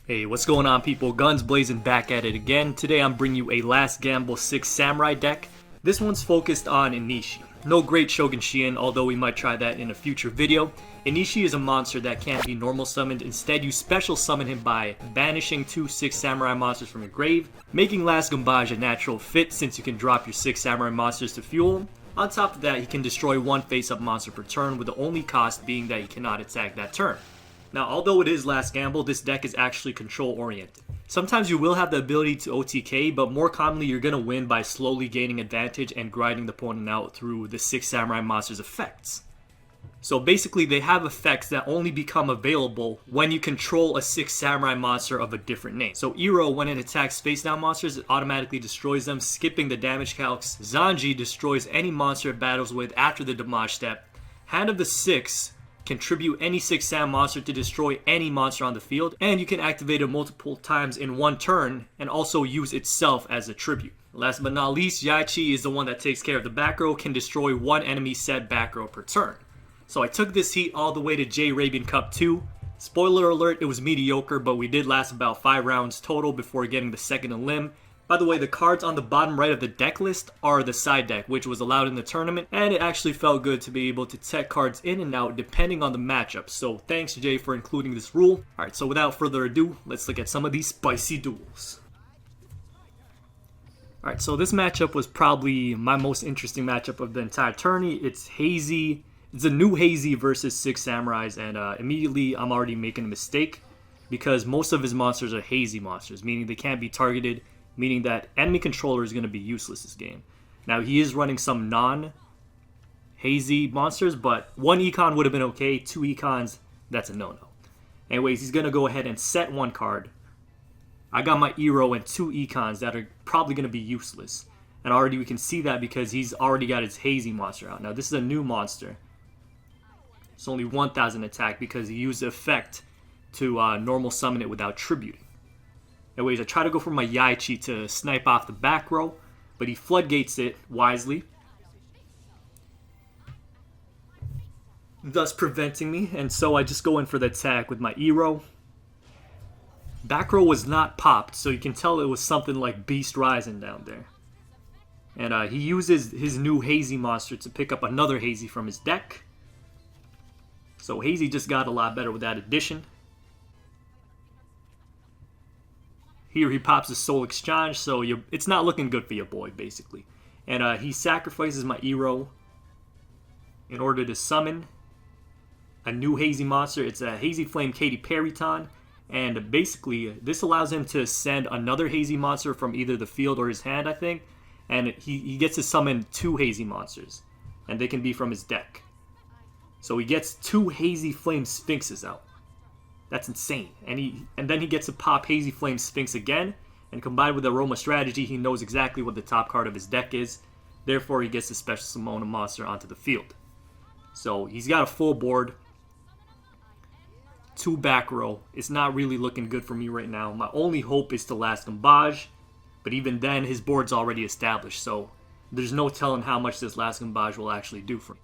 Hey, what's going on, people? Guns blazing back at it again. Today I'm bringing you a Last Gamble 6 Samurai deck. This one's focused on Enishi. No great Shogun Shien, although we might try that in a future video. Enishi is a monster that can't be normal summoned. Instead, you special summon him by banishing 2 6 Samurai monsters from your grave, making Last Gambage a natural fit since you can drop your 6 Samurai monsters to fuel him. On top of that, he can destroy 1 face-up monster per turn, with the only cost being that he cannot attack that turn. Now, although it is Last Gamble, this deck is actually control-oriented. Sometimes you will have the ability to OTK, but more commonly you're going to win by slowly gaining advantage and grinding the opponent out through the 6 Samurai monsters' effects. So basically, they have effects that only become available when you control a 6 Samurai monster of a different name. So Iro, when it attacks face-down monsters, it automatically destroys them, skipping the damage calcs. Zanji destroys any monster it battles with after the damage step. Hand of the 6 contribute any 6 Sam monster to destroy any monster on the field, and you can activate it multiple times in one turn and also use itself as a tribute. Last but not least, Yaichi is the one that takes care of the back row, can destroy 1 enemy set back row per turn. So I took this heat all the way to J-Arabian Cup 2. Spoiler alert, it was mediocre, but we did last about 5 rounds total before getting the second elim. By the way, the cards on the bottom right of the deck list are the side deck, which was allowed in the tournament, and it actually felt good to be able to tech cards in and out depending on the matchup. So thanks, Jay, for including this rule. Alright, so without further ado, let's look at some of these spicy duels. Alright, so this matchup was probably my most interesting matchup of the entire tourney. It's Hazy. It's a new Hazy versus 6 Samurais, and immediately I'm already making a mistake because most of his monsters are Hazy monsters, meaning they can't be targeted, meaning that enemy controller is going to be useless this game. Now, he is running some non-Hazy monsters, but 1 Econ would have been okay. 2 Econs, that's a no-no. Anyways, he's going to go ahead and set 1 card. I got my Iro and 2 Econs that are probably going to be useless. And already we can see that because he's already got his Hazy monster out. Now, this is a new monster. It's only 1,000 attack because he used the effect to normal summon it without tributing. Anyways, I try to go for my Yaichi to snipe off the back row, but he floodgates it wisely, thus preventing me, and so I just go in for the attack with my Iro. Back row was not popped, so you can tell it was something like Beast Rising down there. And he uses his new Hazy monster to pick up another Hazy from his deck. So Hazy just got a lot better with that addition. Here he pops his Soul Exchange, so it's not looking good for your boy, basically. And he sacrifices my Iro in order to summon a new Hazy monster. It's a Hazy Flame Katy Periton, and basically this allows him to send another Hazy monster from either the field or his hand, I think. And he gets to summon 2 Hazy monsters, and they can be from his deck. So he gets 2 Hazy Flame Sphinxes out. That's insane. And then he gets to pop Hazy Flame Sphinx again, and combined with Aroma Strategy, he knows exactly what the top card of his deck is. Therefore, he gets to special summon a monster onto the field. So he's got a full board. 2 back row. It's not really looking good for me right now. My only hope is to Last Gambage, but even then, his board's already established, so there's no telling how much this Last Gambage will actually do for me.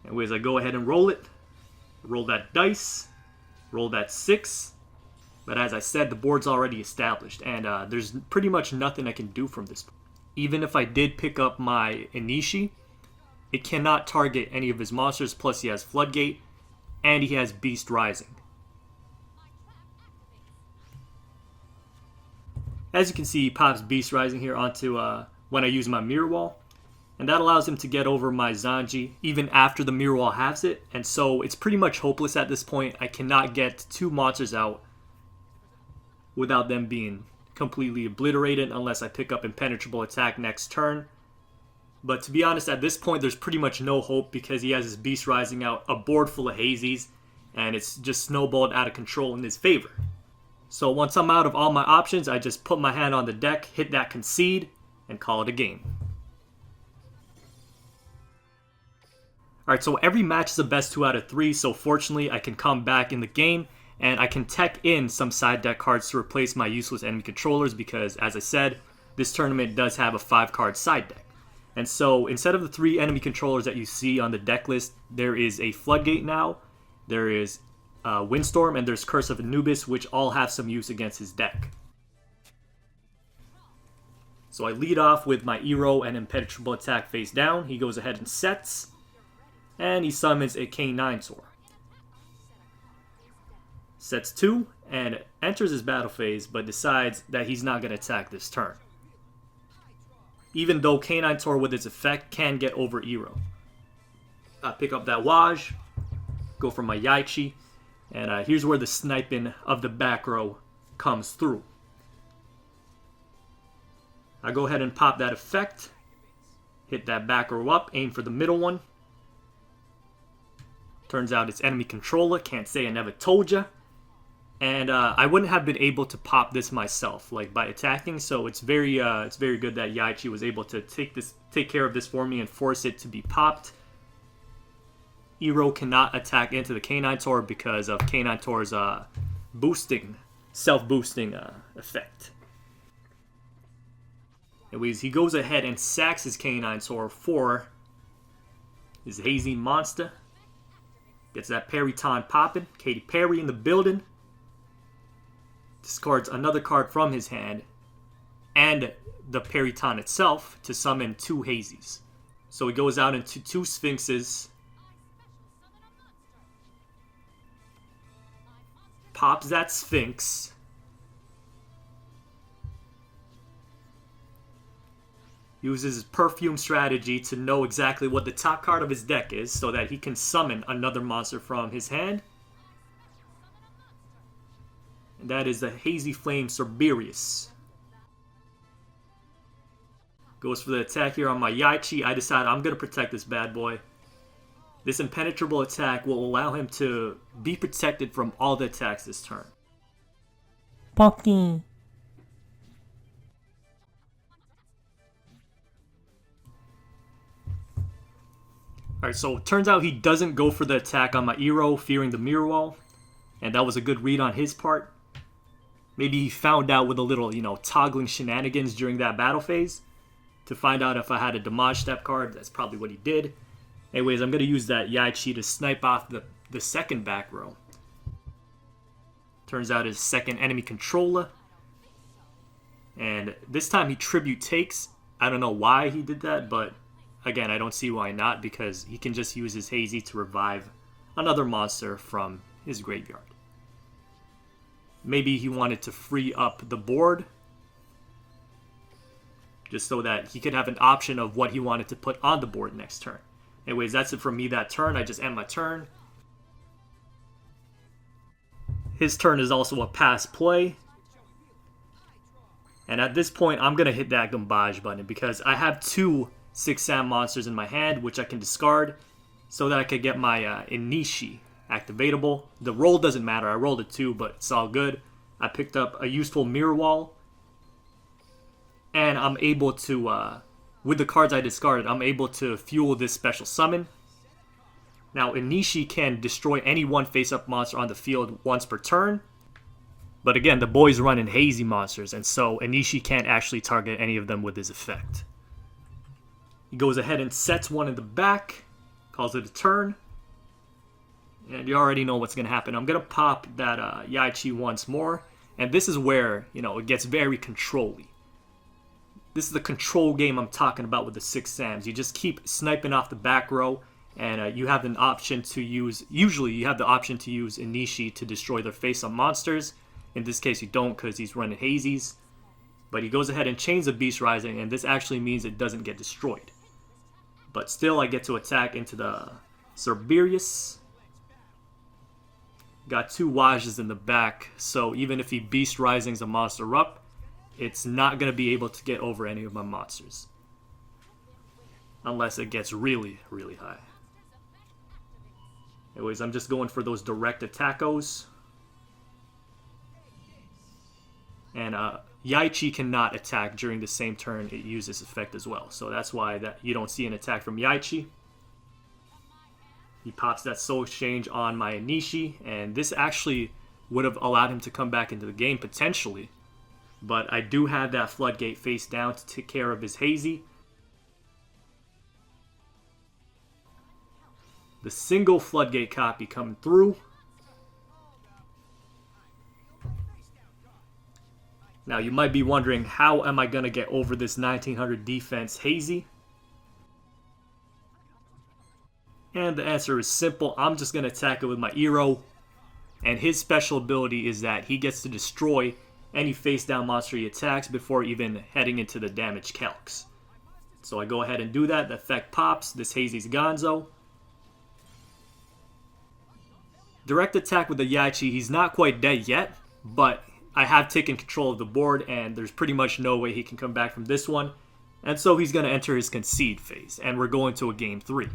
Anyways, I go ahead and roll it. Roll that dice. Roll that 6. But as I said, the board's already established, and there's pretty much nothing I can do from this. Even if I did pick up my Enishi, it cannot target any of his monsters, plus he has Floodgate, and he has Beast Rising. As you can see, he pops Beast Rising here onto when I use my Mirror Wall. And that allows him to get over my Zanji even after the Mirror Wall halves it. And so it's pretty much hopeless at this point. I cannot get 2 monsters out without them being completely obliterated unless I pick up Impenetrable Attack next turn. But to be honest, at this point, there's pretty much no hope because he has his Beast Rising out, a board full of Hazies, and it's just snowballed out of control in his favor. So once I'm out of all my options, I just put my hand on the deck, hit that concede, and call it a game. Alright, so every match is a best 2 out of 3, so fortunately I can come back in the game, and I can tech in some side deck cards to replace my useless enemy controllers because, as I said, this tournament does have a 5-card side deck. And so instead of the 3 enemy controllers that you see on the deck list, there is a Floodgate now, there is Windstorm, and there's Curse of Anubis, which all have some use against his deck. So I lead off with my Eero and Impenetrable attack face down. He goes ahead and sets, and he summons a K9 Tor. Sets 2, and enters his battle phase, but decides that he's not going to attack this turn. Even though K9 Tor with its effect can get over Eero. I pick up that Waj, go for my Yaichi, and here's where the sniping of the back row comes through. I go ahead and pop that effect, hit that back row up, aim for the middle one. Turns out it's enemy controller, can't say I never told ya. And I wouldn't have been able to pop this myself, like by attacking. So it's very good that Yaichi was able to take care of this for me and force it to be popped. Eero cannot attack into the K9 Tor because of K9 Tor's self-boosting effect. Anyways, he goes ahead and sacks his K9 Tor for his Hazy Monster. Gets that Periton popping. Katy Perry in the building. Discards another card from his hand and the Periton itself to summon 2 Hazies. So he goes out into 2 Sphinxes. Pops that Sphinx. Uses his perfume strategy to know exactly what the top card of his deck is so that he can summon another monster from his hand. And that is the Hazy Flame Cerberus. Goes for the attack here on my Yaichi. I decide I'm going to protect this bad boy. This impenetrable attack will allow him to be protected from all the attacks this turn. Pocky. Alright, so it turns out he doesn't go for the attack on my Eero, fearing the mirror wall. And that was a good read on his part. Maybe he found out with a little, toggling shenanigans during that battle phase to find out if I had a damage step card. That's probably what he did. Anyways, I'm going to use that Yaichi to snipe off the second back row. Turns out his second enemy controller. And this time he tribute takes. I don't know why he did that, but again, I don't see why not, because he can just use his Hazy to revive another monster from his graveyard. Maybe he wanted to free up the board, just so that he could have an option of what he wanted to put on the board next turn. Anyways, that's it from me that turn. I just end my turn. His turn is also a pass play. And at this point, I'm going to hit that Gambage button because I have 2 6-Sam monsters in my hand, which I can discard so that I could get my Enishi activatable. The roll doesn't matter. I rolled a 2, but it's all good. I picked up a useful Mirror Wall. And I'm able to, with the cards I discarded, I'm able to fuel this special summon. Now, Enishi can destroy any one face-up monster on the field once per turn. But again, the boy's running Hazy monsters, and so Enishi can't actually target any of them with his effect. He goes ahead and sets one in the back, calls it a turn. And you already know what's going to happen. I'm going to pop that Yaichi once more. And this is where, it gets very control-y. This is the control game I'm talking about with the 6-Sams. You just keep sniping off the back row. And you have an option to use, usually you have the option to use Enishi to destroy their face-up monsters. In this case, you don't because he's running Hazies. But he goes ahead and chains the Beast Rising, and this actually means it doesn't get destroyed. But still, I get to attack into the Cerberus. Got 2 Wages in the back, so even if he Beast Risings a monster up, it's not going to be able to get over any of my monsters. Unless it gets really, really high. Anyways, I'm just going for those direct attackos. And Yaichi cannot attack during the same turn it uses effect as well. So that's why you don't see an attack from Yaichi. He pops that Soul Exchange on my Enishi, and this actually would have allowed him to come back into the game potentially. But I do have that Floodgate face down to take care of his Hazy. The single Floodgate copy coming through. Now you might be wondering, how am I going to get over this 1900 defense Hazy? And the answer is simple. I'm just going to attack it with my Eero. And his special ability is that he gets to destroy any face down monster he attacks before even heading into the damage calcs. So I go ahead and do that. The effect pops. This Hazy's Gonzo. Direct attack with the Yaichi. He's not quite dead yet, but I have taken control of the board and there's pretty much no way he can come back from this one. And so he's going to enter his concede phase and we're going to a game 3.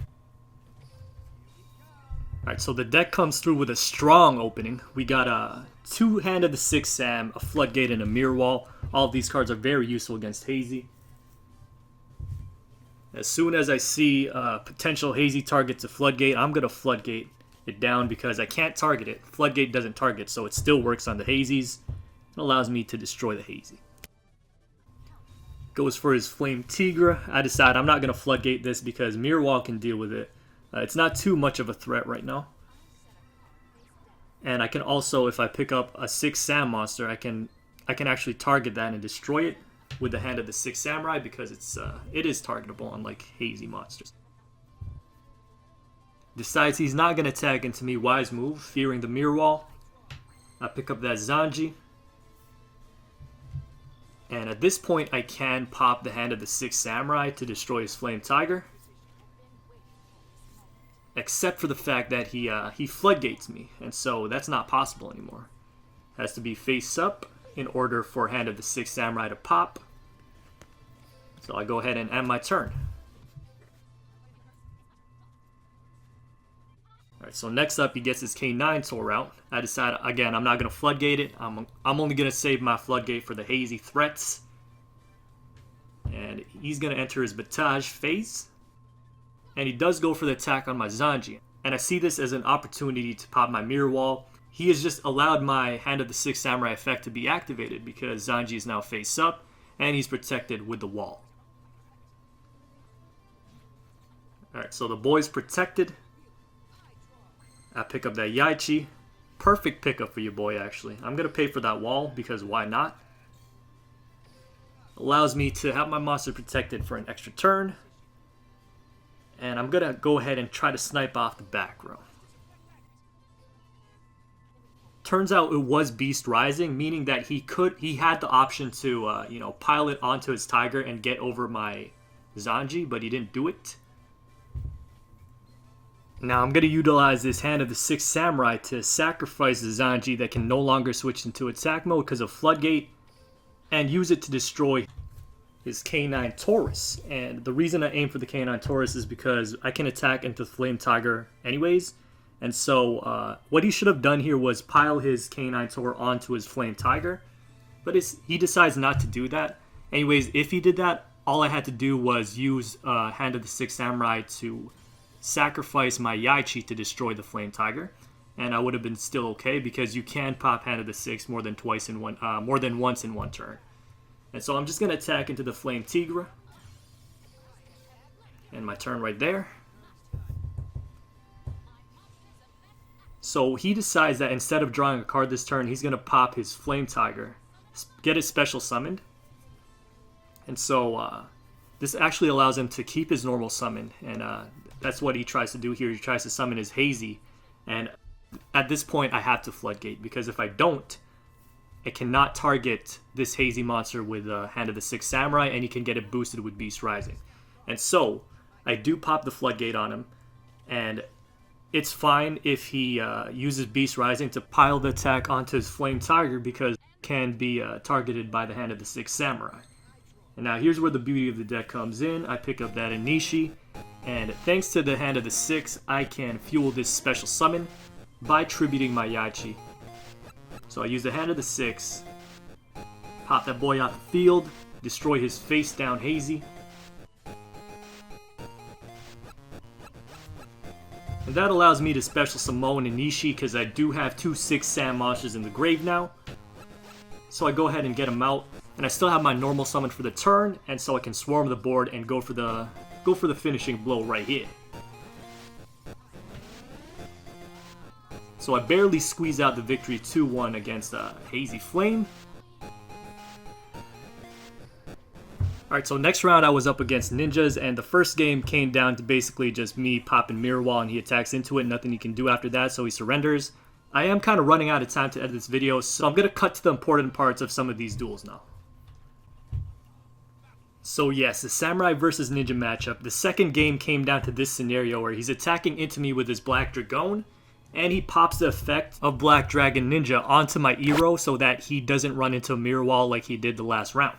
Alright, so the deck comes through with a strong opening. We got a 2 Hand of the 6 Sam, a Floodgate, and a Mirror Wall. All of these cards are very useful against Hazy. As soon as I see a potential Hazy target to Floodgate, I'm going to Floodgate it down because I can't target it. Floodgate doesn't target, so it still works on the Hazys. It allows me to destroy the Hazy. Goes for his Flame Tigra. I decide I'm not going to Floodgate this because Mirror Wall can deal with it. It's not too much of a threat right now. And I can also, if I pick up a 6 Sam monster, I can actually target that and destroy it with the Hand of the 6 Samurai because it is targetable unlike Hazy monsters. Decides he's not going to attack into me. Wise move, fearing the Mirror Wall. I pick up that Zanji. And at this point I can pop the Hand of the 6 Samurai to destroy his Flame Tiger. Except for the fact that he floodgates me, and so that's not possible anymore. Has to be face up in order for Hand of the 6 Samurai to pop. So I go ahead and end my turn. Alright, so next up he gets his K9 Tor out. I decide, again, I'm not going to floodgate it. I'm only going to save my floodgate for the Hazy threats. And he's going to enter his Batage phase. And he does go for the attack on my Zanji. And I see this as an opportunity to pop my Mirror Wall. He has just allowed my Hand of the 6 Samurai effect to be activated because Zanji is now face up and he's protected with the wall. Alright, so the boy's protected. I pick up that Yaichi. Perfect pickup for your boy, actually. I'm going to pay for that wall because why not? Allows me to have my monster protected for an extra turn. And I'm going to go ahead and try to snipe off the back row. Turns out it was Beast Rising, meaning that he had the option to pile it onto his Tiger and get over my Zanji, but he didn't do it. Now I'm going to utilize this Hand of the 6 Samurai to sacrifice the Zanji that can no longer switch into attack mode because of Floodgate and use it to destroy his K9 Taurus. And the reason I aim for the K9 Taurus is because I can attack into Flame Tiger anyways. And so what he should have done here was pile his K9 Taurus onto his Flame Tiger. But he decides not to do that. Anyways, if he did that, all I had to do was use Hand of the 6 Samurai to sacrifice my Yaichi to destroy the Flame Tiger. And I would have been still okay because you can pop Hand of the 6 more than once in one turn. And so I'm just going to attack into the Flame Tigra. And my turn right there. So he decides that instead of drawing a card this turn, he's going to pop his Flame Tiger. Get it special summoned. And so this actually allows him to keep his normal summon. And that's what he tries to do here. He tries to summon his Hazy. And at this point I have to Floodgate. Because if I don't, it cannot target this Hazy monster with Hand of the 6 Samurai, and he can get it boosted with Beast Rising. And so, I do pop the Floodgate on him, and it's fine if he uses Beast Rising to pile the attack onto his Flame Tiger because it can be targeted by the Hand of the 6 Samurai. And now here's where the beauty of the deck comes in. I pick up that Enishi, and thanks to the Hand of the 6, I can fuel this special summon by tributing my Yaichi. So I use the Hand of the 6, pop that boy off the field, destroy his face down Hazy. And that allows me to special summon Enishi because I do have 2 6 Sam monsters in the grave now. So I go ahead and get him out, and I still have my normal summon for the turn, and so I can swarm the board and go for the finishing blow right here. So I barely squeeze out the victory 2-1 against Hazy Flame. Alright, so next round I was up against ninjas, and the first game came down to basically just me popping mirror wall, and he attacks into it, nothing he can do after that, so he surrenders. I am kind of running out of time to edit this video, so I'm going to cut to the important parts of some of these duels now. So yes, the Samurai versus Ninja matchup. The second game came down to this scenario where he's attacking into me with his Black Dragon, and he pops the effect of Black Dragon Ninja onto my Iro so that he doesn't run into a mirror wall like he did the last round.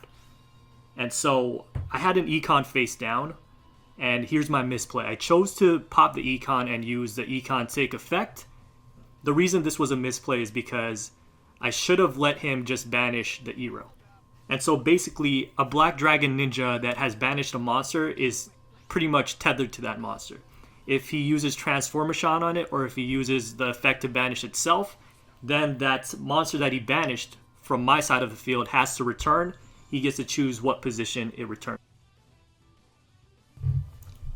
And so I had an econ face down, and here's my misplay. I chose to pop the econ and use the econ take effect. The reason this was a misplay is because I should have let him just banish the Iro. And so basically, a Black Dragon Ninja that has banished a monster is pretty much tethered to that monster. If he uses Transformation on it, or if he uses the effect to banish itself, then that monster that he banished from my side of the field has to return. He gets to choose what position it returns.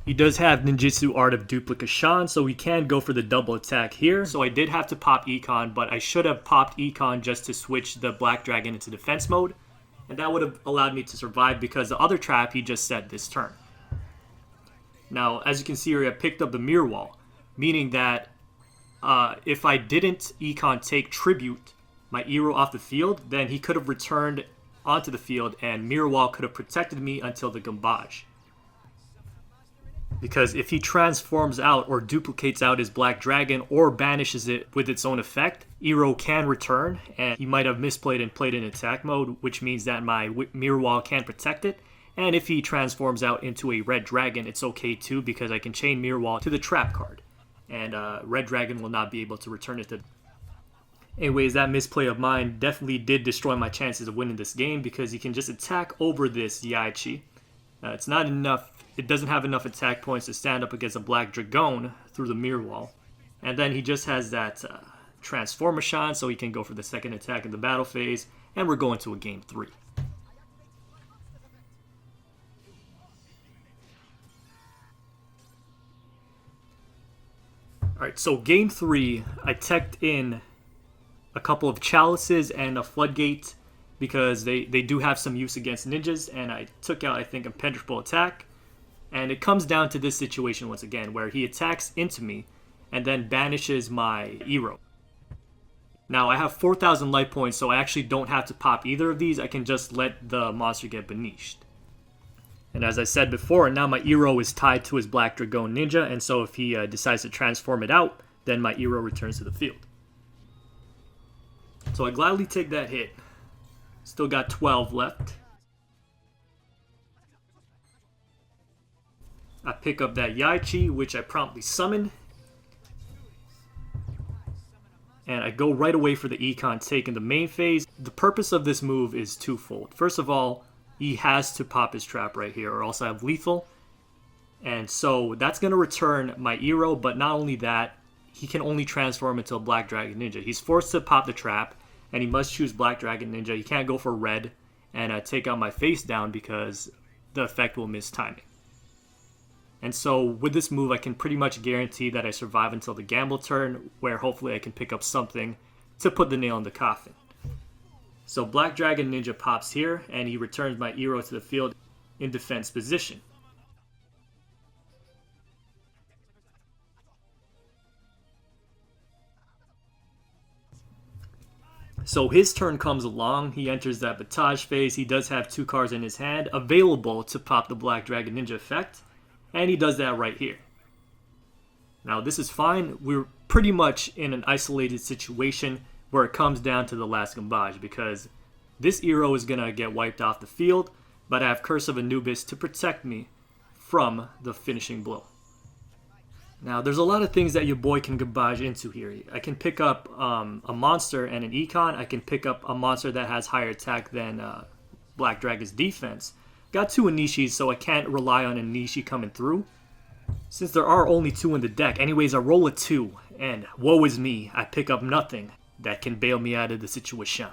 He does have ninjutsu art of duplication, so he can go for the double attack here. So I did have to pop econ, but I should have popped econ just to switch the Black Dragon into defense mode. And that would have allowed me to survive because the other trap he just set this turn. Now, as you can see here, I picked up the mirror wall, meaning that if I didn't econ take tribute my Iro off the field, then he could have returned onto the field and mirror wall could have protected me until the Gambage. Because if he transforms out or duplicates out his Black Dragon or banishes it with its own effect, Iro can return, and he might have misplayed and played in attack mode, which means that my mirror wall can protect it. And if he transforms out into a Red Dragon, it's okay too, because I can chain mirror wall to the trap card, and Red Dragon will not be able to return it to. Anyways, that misplay of mine definitely did destroy my chances of winning this game, because he can just attack over this Yaichi. It's not enough. It doesn't have enough attack points to stand up against a Black Dragon through the mirror wall. And then he just has that Transformation, so he can go for the second attack in the battle phase, and we're going to a game 3. Alright, so game 3, I teched in a couple of chalices and a floodgate because they do have some use against ninjas, and I took out, I think, impenetrable attack. And it comes down to this situation once again, where he attacks into me and then banishes my Iro. Now, I have 4,000 life points, so I actually don't have to pop either of these. I can just let the monster get banished. And as I said before, now my Iro is tied to his Black Dragon Ninja, and so if he decides to transform it out, then my Iro returns to the field. So I gladly take that hit. Still got 12 left. I pick up that Yaichi, which I promptly summon. And I go right away for the econ take in the main phase. The purpose of this move is twofold. First of all, he has to pop his trap right here, or else I have lethal. And so that's going to return my Iro, but not only that, he can only transform into a Black Dragon Ninja. He's forced to pop the trap, and he must choose Black Dragon Ninja. He can't go for red and take out my face down because the effect will miss timing. And so with this move, I can pretty much guarantee that I survive until the gamble turn, where hopefully I can pick up something to put the nail in the coffin. So Black Dragon Ninja pops here, and he returns my Iro to the field in defense position. So his turn comes along, he enters that Batage phase. He does have 2 cards in his hand available to pop the Black Dragon Ninja effect. And he does that right here. Now this is fine. We're pretty much in an isolated situation where it comes down to the last Gambage, because this Iro is going to get wiped off the field, but I have Curse of Anubis to protect me from the finishing blow. Now there's a lot of things that your boy can Gambage into here. I can pick up a monster and an econ. I can pick up a monster that has higher attack than Black Dragon's defense. Got 2 Enishis, so I can't rely on Enishi coming through, since there are only 2 in the deck. Anyways, I roll a 2, and woe is me, I pick up nothing that can bail me out of the situation.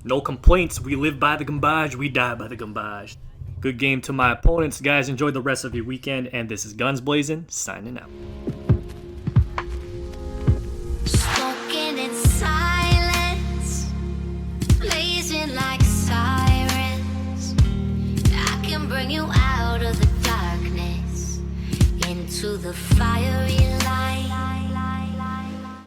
No complaints, we live by the Gambage, we die by the Gambage. Good game to my opponents, guys. Enjoy the rest of your weekend, and this is Guns Blazing, signing out. Spoken in silence, blazing like sirens. I can bring you out of the darkness into the fiery light.